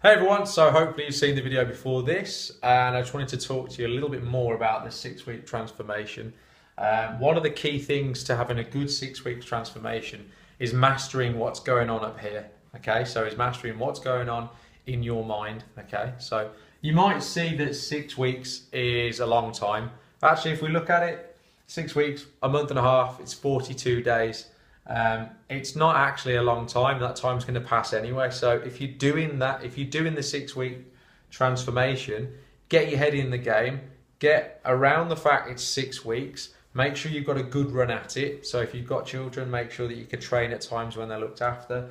Hey everyone, so hopefully you've seen the video before this, and I just wanted to talk to you a little bit more about the 6 week transformation. One of the key things to having a good 6 week transformation is mastering what's going on up here. Okay, so is mastering what's going on in your mind. Okay, so you might see that 6 weeks is a long time. Actually, if we look at it, 6 weeks, a month and a half, it's 42 days. It's not actually a long time. That time's going to pass anyway. So if you're doing that, if you're doing the 6 week transformation, get your head in the game, get around the fact it's 6 weeks. Make sure you've got a good run at it. So if you've got children, make sure that you can train at times when they're looked after.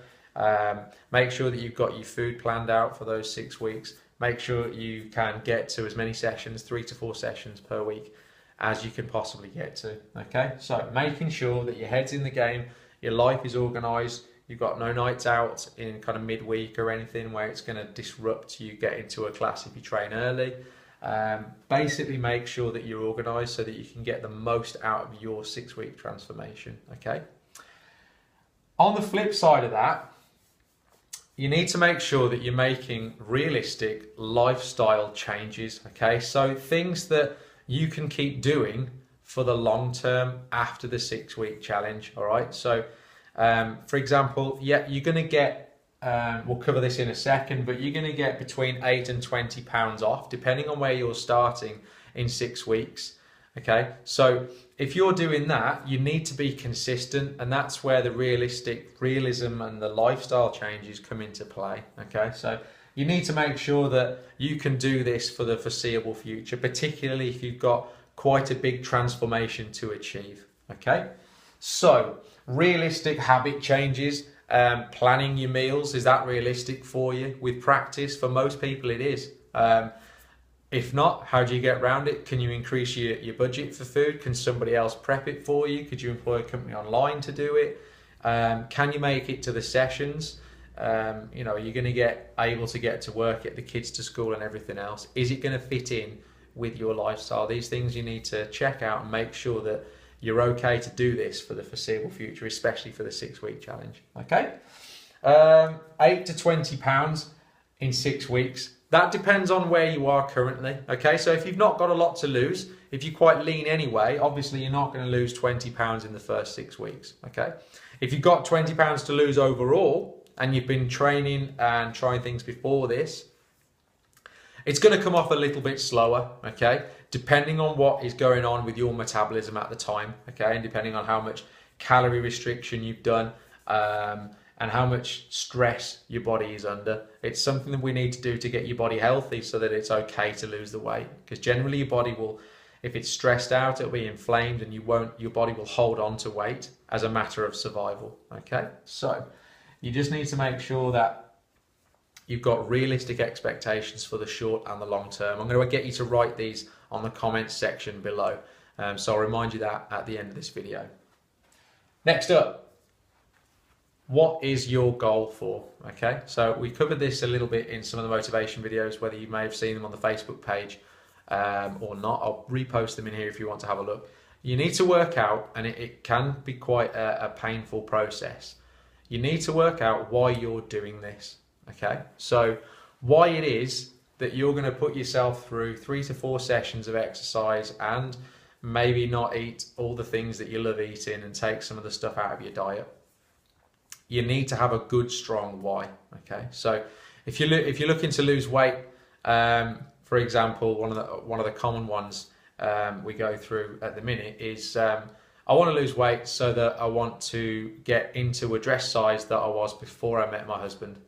Make sure that you've got your food planned out for those 6 weeks. Make sure you can get to as many sessions, 3 to 4 sessions per week, as you can possibly get to. Okay, so making sure that your head's in the game, your life is organised, you've got no nights out in kind of midweek or anything where it's going to disrupt you getting to a class if you train early. Basically make sure that you're organised so that you can get the most out of your 6 week transformation. Okay. On the flip side of that, you need to make sure that you're making realistic lifestyle changes. Okay, so things that you can keep doing for the long term after the 6 week challenge. All right, so for example, yeah, you're going to get, we'll cover this in a second, but you're going to get between £8 and £20 off depending on where you're starting in 6 weeks. Okay, so if you're doing that, you need to be consistent, and that's where the realism and the lifestyle changes come into play. Okay, so you need to make sure that you can do this for the foreseeable future, particularly if you've got quite a big transformation to achieve. Okay, so realistic habit changes, planning your meals, is that realistic for you? With practice, for most people it is. If not, how do you get around it? Can you increase your budget for food? Can somebody else prep it for you? Could you employ a company online to do it? Can you make it to the sessions? Are you going to get able to get to work, get the kids to school and everything else? Is it going to fit in with your lifestyle? These things you need to check out and make sure that you're okay to do this for the foreseeable future, especially for the 6 week challenge. Okay, £8 to £20 in 6 weeks. That depends on where you are currently. Okay, so if you've not got a lot to lose, if you're quite lean anyway, obviously you're not going to lose £20 in the first 6 weeks. Okay, if you've got £20 to lose overall and you've been training and trying things before this, it's going to come off a little bit slower. Okay, depending on what is going on with your metabolism at the time. Okay, and depending on how much calorie restriction you've done, and how much stress your body is under. It's something that we need to do to get your body healthy so that it's okay to lose the weight. Because generally your body will, if it's stressed out, it'll be inflamed and your body will hold on to weight as a matter of survival. Okay, so you just need to make sure that you've got realistic expectations for the short and the long term. I'm going to get you to write these on the comments section below. So I'll remind you that at the end of this video. Next up, what is your goal for? Okay, so we covered this a little bit in some of the motivation videos, whether you may have seen them on the Facebook page or not. I'll repost them in here if you want to have a look. You need to work out, and it can be quite a painful process. You need to work out why you're doing this. Okay, so why it is that you're going to put yourself through 3 to 4 sessions of exercise and maybe not eat all the things that you love eating and take some of the stuff out of your diet. You need to have a good, strong why. Okay, so if you're looking to lose weight, for example, one of the common ones we go through at the minute is I want to lose weight so that I want to get into a dress size that I was before I met my husband.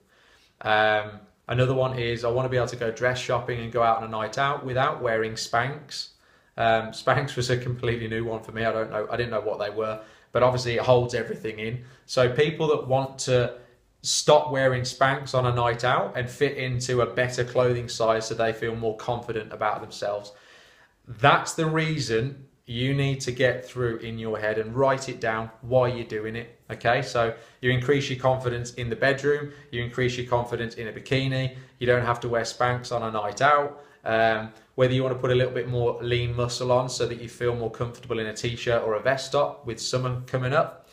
Another one is I want to be able to go dress shopping and go out on a night out without wearing Spanx. Spanx was a completely new one for me. I didn't know what they were. But obviously it holds everything in. So people that want to stop wearing Spanx on a night out and fit into a better clothing size so they feel more confident about themselves, that's the reason you need to get through in your head and write it down why you're doing it. Okay, so you increase your confidence in the bedroom, you increase your confidence in a bikini, you don't have to wear Spanx on a night out. Whether you want to put a little bit more lean muscle on so that you feel more comfortable in a t-shirt or a vest top with summer coming up.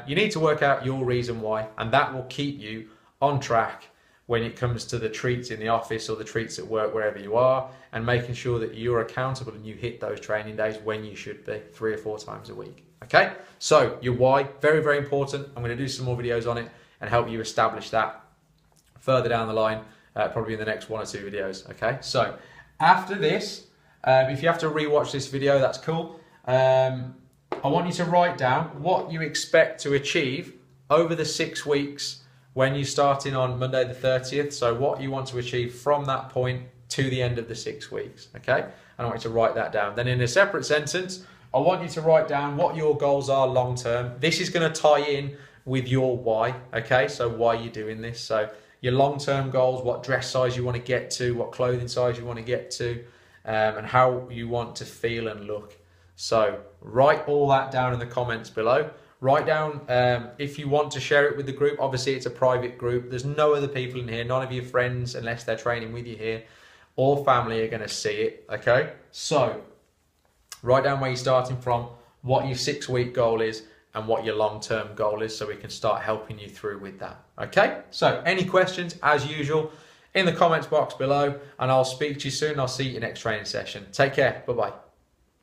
You need to work out your reason why, and that will keep you on track when it comes to the treats in the office or the treats at work, wherever you are, and making sure that you're accountable and you hit those training days when you should be, 3 or 4 times a week. Okay, so your why, very, very important. I'm going to do some more videos on it and help you establish that further down the line, probably in the next 1 or 2 videos. Okay, so after this, if you have to rewatch this video, that's cool. I want you to write down what you expect to achieve over the 6 weeks when you're starting on Monday the 30th. So what you want to achieve from that point to the end of the 6 weeks. Okay, and I want you to write that down. Then in a separate sentence, I want you to write down what your goals are long term. This is going to tie in with your why. Okay, so why you're doing this. So your long term goals, what dress size you want to get to, what clothing size you want to get to, and how you want to feel and look. So write all that down in the comments below. Write down if you want to share it with the group. Obviously, it's a private group. There's no other people in here, none of your friends, unless they're training with you here, or family are going to see it. Okay, so write down where you're starting from, what your 6-week goal is, and what your long-term goal is, so we can start helping you through with that. Okay, so any questions, as usual, in the comments box below, and I'll speak to you soon. I'll see you next training session. Take care. Bye-bye.